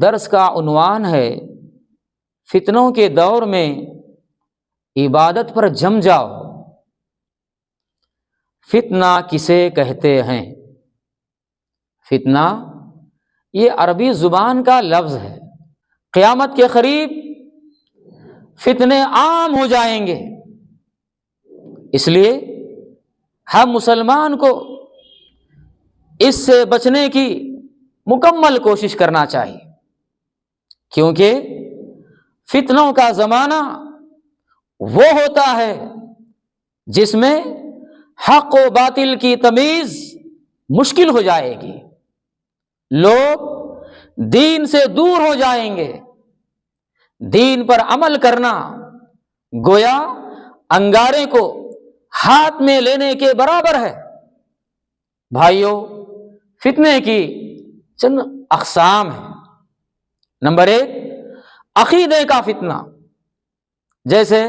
درس کا عنوان ہے فتنوں کے دور میں عبادت پر جم جاؤ۔ فتنہ کسے کہتے ہیں؟ فتنہ یہ عربی زبان کا لفظ ہے۔ قیامت کے قریب فتنے عام ہو جائیں گے، اس لیے ہم مسلمان کو اس سے بچنے کی مکمل کوشش کرنا چاہیے، کیونکہ فتنوں کا زمانہ وہ ہوتا ہے جس میں حق و باطل کی تمیز مشکل ہو جائے گی، لوگ دین سے دور ہو جائیں گے، دین پر عمل کرنا گویا انگارے کو ہاتھ میں لینے کے برابر ہے۔ بھائیو، فتنے کی چند اقسام ہیں۔ نمبر 1، عقیدے کا فتنہ، جیسے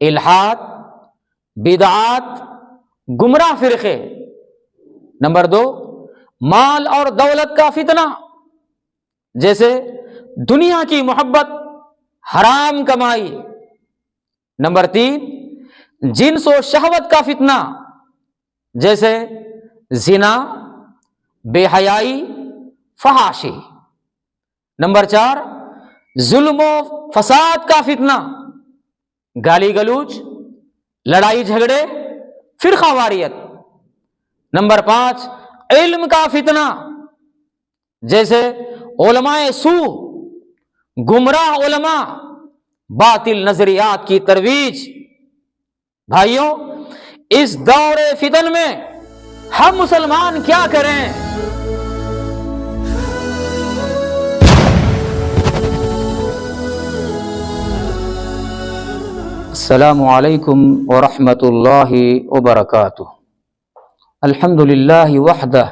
الحاد، بدعات، گمراہ فرقے۔ نمبر 2، مال اور دولت کا فتنہ، جیسے دنیا کی محبت، حرام کمائی۔ نمبر 3، جنس و شہوت کا فتنہ، جیسے زنا، بے حیائی، فحاشی۔ نمبر 4، ظلم و فساد کا فتنہ، گالی گلوچ، لڑائی جھگڑے، فرقہ واریت۔ نمبر 5، علم کا فتنہ، جیسے علماء سوء، گمراہ علماء، باطل نظریات کی ترویج۔ بھائیوں، اس دور فتن میں ہم مسلمان کیا کریں؟ السلام علیکم ورحمۃ اللہ وبرکاتہ۔ الحمدللہ وحدہ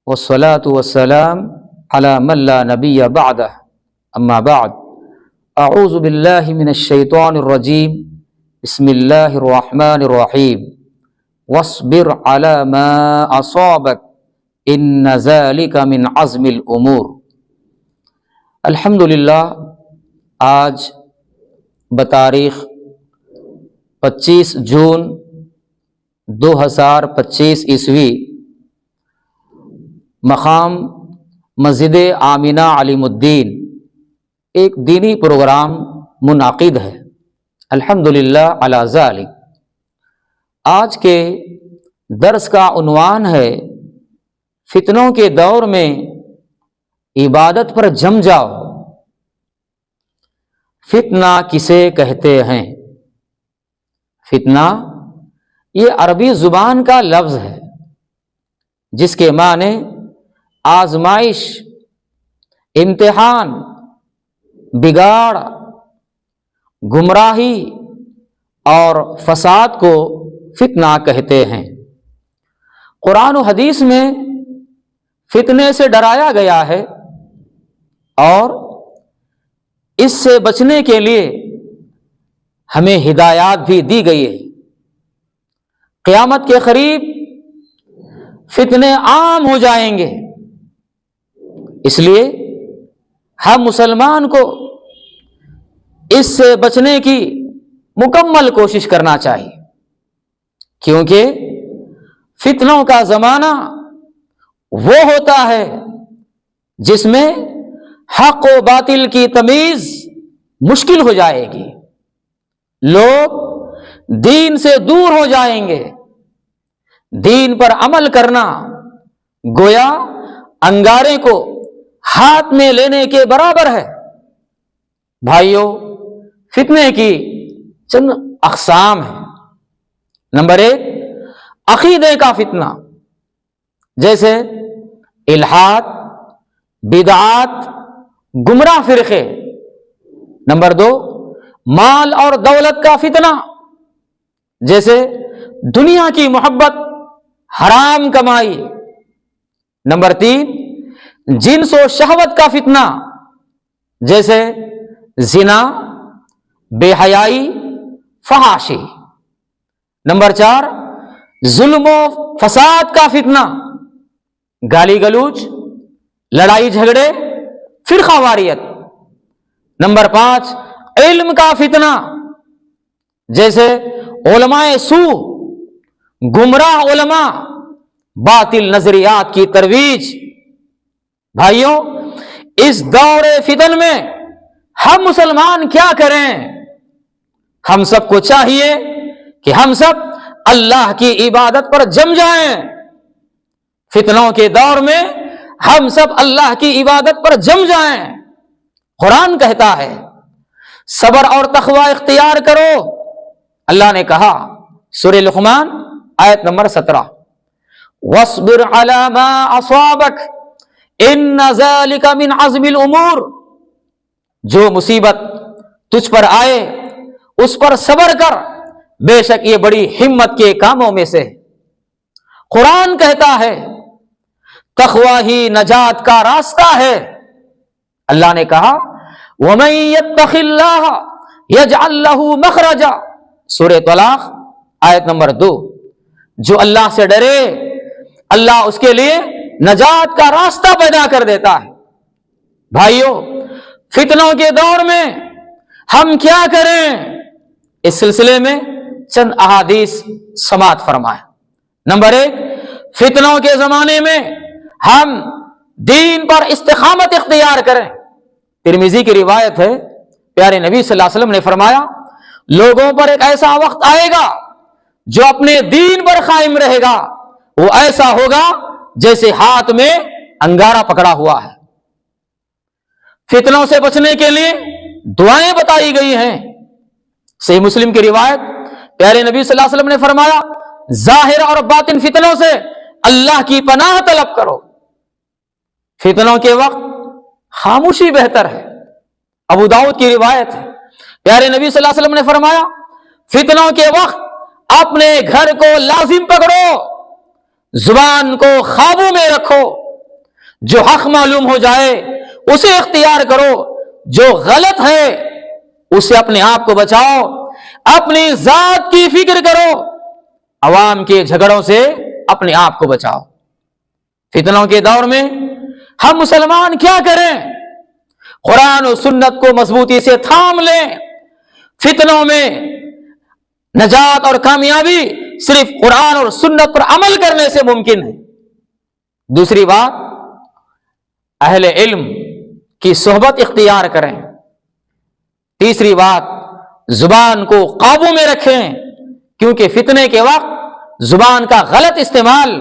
والصلاة والسلام علی من لا نبی بعدہ، اما بعد، اعوذ باللہ من الشیطان الرجیم، بسم اللہ الرحمن الرحیم، واصبر علی ما اصابک ان ذلک من عزم الامور۔ الحمدللہ، آج بتاریخ 25 جون 2025 عیسوی مقام مسجد آمنہ علیم الدین ایک دینی پروگرام منعقد ہے، الحمدللہ علی ذالک۔ آج کے درس کا عنوان ہے فتنوں کے دور میں عبادت پر جم جاؤ۔ فتنہ کسے کہتے ہیں؟ فتنہ یہ عربی زبان کا لفظ ہے جس کے معنی آزمائش، امتحان، بگاڑ، گمراہی اور فساد کو فتنہ کہتے ہیں۔ قرآن و حدیث میں فتنے سے ڈرایا گیا ہے اور اس سے بچنے کے لیے ہمیں ہدایات بھی دی گئی ہے۔ قیامت کے قریب فتنے عام ہو جائیں گے، اس لیے ہم مسلمان کو اس سے بچنے کی مکمل کوشش کرنا چاہیے، کیونکہ فتنوں کا زمانہ وہ ہوتا ہے جس میں حق و باطل کی تمیز مشکل ہو جائے گی، لوگ دین سے دور ہو جائیں گے، دین پر عمل کرنا گویا انگارے کو ہاتھ میں لینے کے برابر ہے۔ بھائیو، فتنے کی چند اقسام ہیں۔ نمبر 1، عقیدے کا فتنہ، جیسے الحاد، بدعات، گمراہ فرقے۔ نمبر 2، مال اور دولت کا فتنہ، جیسے دنیا کی محبت، حرام کمائی۔ نمبر 3، جنس و شہوت کا فتنہ، جیسے زنا، بے حیائی، فحاشی۔ نمبر 4، ظلم و فساد کا فتنہ، گالی گلوچ، لڑائی جھگڑے، فرقہ واریت۔ نمبر 5 علم کا فتنہ، جیسے علماء سو، گمراہ علماء، باطل نظریات کی ترویج۔ بھائیوں، اس دور فتن میں ہم مسلمان کیا کریں؟ ہم سب کو چاہیے کہ ہم سب اللہ کی عبادت پر جم جائیں۔ فتنوں کے دور میں ہم سب اللہ کی عبادت پر جم جائیں۔ قرآن کہتا ہے صبر اور تقوی اختیار کرو۔ اللہ نے کہا سورہ لقمان آیت نمبر 17، وَاصْبِرْ عَلَى مَا أَصَابَكَ إِنَّ ذَلِكَ مِنْ عَزْمِ الْأُمُورِ۔ جو مصیبت تجھ پر آئے اس پر صبر کر، بے شک یہ بڑی ہمت کے کاموں میں سے۔ قرآن کہتا ہے تقوی ہی نجات کا راستہ ہے۔ اللہ نے کہا وَمَن يَتَّقِ اللَّهَ يَجْعَل لَّهُ مَخْرَجًا، سورہ طلاق آیت نمبر 2۔ جو اللہ سے ڈرے اللہ اس کے لیے نجات کا راستہ پیدا کر دیتا ہے۔ بھائیوں، فتنوں کے دور میں ہم کیا کریں؟ اس سلسلے میں چند احادیث سماعت فرمائیں۔ نمبر 1، فتنوں کے زمانے میں ہم دین پر استقامت اختیار کریں۔ ترمذی کی روایت ہے، پیارے نبی صلی اللہ علیہ وسلم نے فرمایا لوگوں پر ایک ایسا وقت آئے گا جو اپنے دین پر قائم رہے گا، وہ ایسا ہوگا جیسے ہاتھ میں انگارہ پکڑا ہوا ہے۔ فتنوں سے بچنے کے لیے دعائیں بتائی گئی ہیں۔ صحیح مسلم کی روایت، پیارے نبی صلی اللہ علیہ وسلم نے فرمایا ظاہر اور باطن فتنوں سے اللہ کی پناہ طلب کرو۔ فتنوں کے وقت خاموشی بہتر ہے۔ ابو داؤد کی روایت ہے، پیارے نبی صلی اللہ علیہ وسلم نے فرمایا فتنوں کے وقت اپنے گھر کو لازم پکڑو، زبان کو قابو میں رکھو، جو حق معلوم ہو جائے اسے اختیار کرو، جو غلط ہے اسے اپنے آپ کو بچاؤ، اپنی ذات کی فکر کرو، عوام کے جھگڑوں سے اپنے آپ کو بچاؤ۔ فتنوں کے دور میں ہم مسلمان کیا کریں؟ قرآن و سنت کو مضبوطی سے تھام لیں۔ فتنوں میں نجات اور کامیابی صرف قرآن اور سنت پر عمل کرنے سے ممکن ہے۔ دوسری بات، اہل علم کی صحبت اختیار کریں۔ تیسری بات، زبان کو قابو میں رکھیں، کیونکہ فتنے کے وقت زبان کا غلط استعمال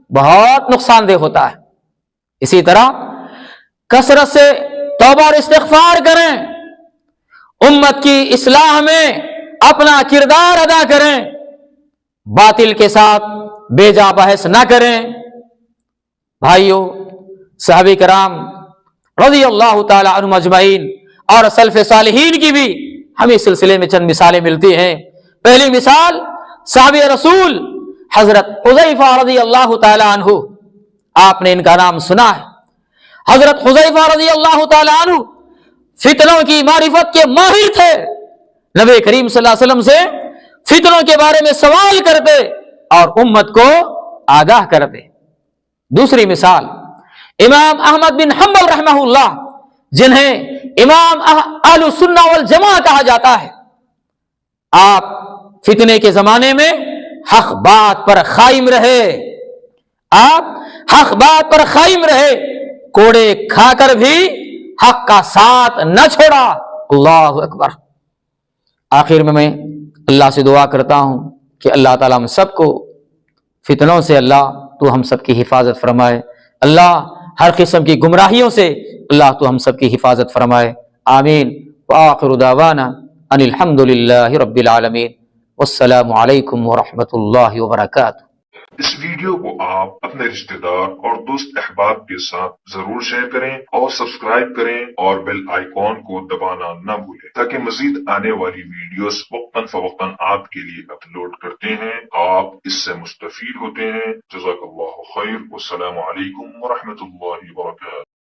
بہت نقصان دہ ہوتا ہے۔ اسی طرح کثرت سے توبہ اور استغفار کریں، امت کی اصلاح میں اپنا کردار ادا کریں، باطل کے ساتھ بے جا بحث نہ کریں۔ بھائیوں، صحابہ کرام رضی اللہ تعالی عنہم اجمعین اور سلف صالحین کی بھی ہمیں اس سلسلے میں چند مثالیں ملتی ہیں۔ پہلی مثال صحابی رسول حضرت حذیفہ رضی اللہ تعالی عنہ، آپ نے ان کا نام سنا ہے۔ حضرت حذیفہ رضی اللہ تعالی عنہ فتنوں کی معرفت کے ماہر تھے، نبی کریم صلی اللہ علیہ وسلم سے فتنوں کے بارے میں سوال کرتے اور امت کو آگاہ کرتے۔ دوسری مثال امام احمد بن حنبل رحمہ اللہ، جنہیں امام اہل السنہ والجماعہ کہا جاتا ہے، آپ فتنے کے زمانے میں حق بات پر قائم رہے۔ آپ حق بات پر قائم رہے، کوڑے کھا کر بھی حق کا ساتھ نہ چھوڑا۔ اللہ اکبر۔ آخر میں اللہ سے دعا کرتا ہوں کہ اللہ تعالیٰ ہم سب کو فتنوں سے اللہ تو ہم سب کی حفاظت فرمائے۔ اللہ ہر قسم کی گمراہیوں سے اللہ تو ہم سب کی حفاظت فرمائے۔ آمین۔ وآخر دعوانا ان الحمد للہ رب العالمین، والسلام علیکم ورحمۃ اللہ وبرکاتہ۔ اس ویڈیو کو آپ اپنے رشتہ دار اور دوست احباب کے ساتھ ضرور شیئر کریں اور سبسکرائب کریں اور بیل آئیکن کو دبانا نہ بھولیں، تاکہ مزید آنے والی ویڈیوز وقتاً فوقتاً آپ کے لیے اپلوڈ کرتے ہیں، آپ اس سے مستفید ہوتے ہیں۔ جزاک اللہ خیر، والسلام علیکم ورحمۃ اللہ وبرکاتہ۔